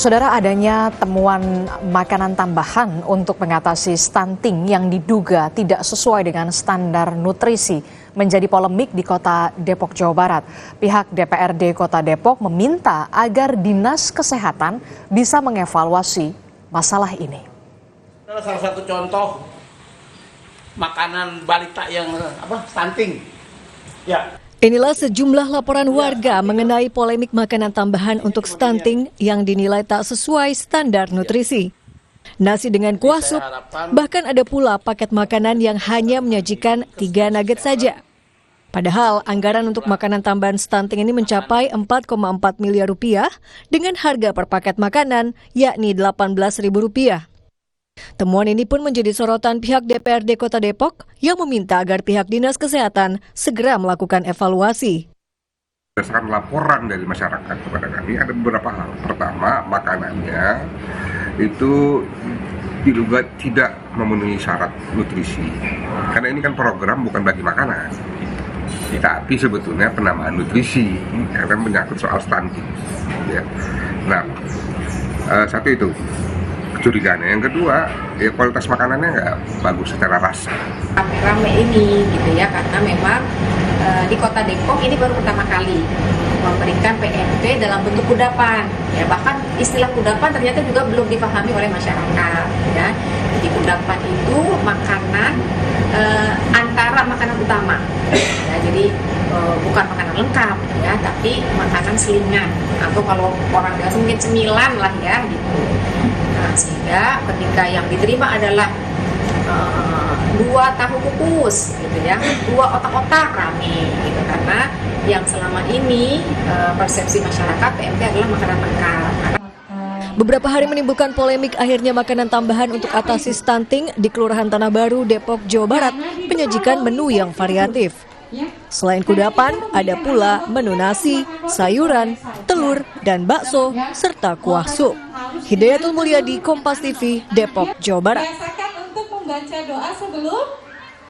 Saudara, adanya temuan makanan tambahan untuk mengatasi stunting yang diduga tidak sesuai dengan standar nutrisi menjadi polemik di Kota Depok, Jawa Barat. Pihak DPRD Kota Depok meminta agar Dinas Kesehatan bisa mengevaluasi masalah ini. Salah satu contoh makanan balita yang stunting. Ya. Inilah sejumlah laporan warga mengenai polemik makanan tambahan untuk stunting yang dinilai tak sesuai standar nutrisi. Nasi dengan kuah sup, bahkan ada pula paket makanan yang hanya menyajikan 3 nugget saja. Padahal anggaran untuk makanan tambahan stunting ini mencapai 4,4 miliar rupiah dengan harga per paket makanan yakni Rp18.000. Temuan ini pun menjadi sorotan pihak DPRD Kota Depok yang meminta agar pihak Dinas Kesehatan segera melakukan evaluasi. Berdasarkan laporan dari masyarakat kepada kami ada beberapa hal. Pertama, makanannya itu diduga tidak memenuhi syarat nutrisi. Karena ini kan program bukan bagi makanan, tapi sebetulnya penambahan nutrisi karena menyangkut soal stunting. Ya. Nah, satu itu kecurigaannya. Yang kedua, ya kualitas makanannya nggak bagus secara rasa. Rame ini gitu ya, karena memang di Kota Depok ini baru pertama kali memberikan PMP dalam bentuk kudapan. Ya, bahkan istilah kudapan ternyata juga belum dipahami oleh masyarakat. Ya. Jadi kudapan itu makanan antara makanan utama. Ya, jadi bukan makanan lengkap ya, tapi makanan selingan atau kalau orang biasa mungkin cemilan lah ya gitu. Nah, sehingga ketika yang diterima adalah 2 tahu kukus gitu ya, 2 otak-otak rame gitu, karena yang selama ini persepsi masyarakat PMP adalah makanan lengkap. Beberapa hari menimbulkan polemik, akhirnya makanan tambahan untuk atasi stunting di Kelurahan Tanah Baru, Depok, Jawa Barat menyajikan menu yang variatif. Selain kudapan, ada pula menu nasi, sayuran, telur, dan bakso, serta kuah sup. Hidayatul Mulyadi, Kompas TV, Depok, Jawa Barat. Biasakan untuk membaca doa sebelum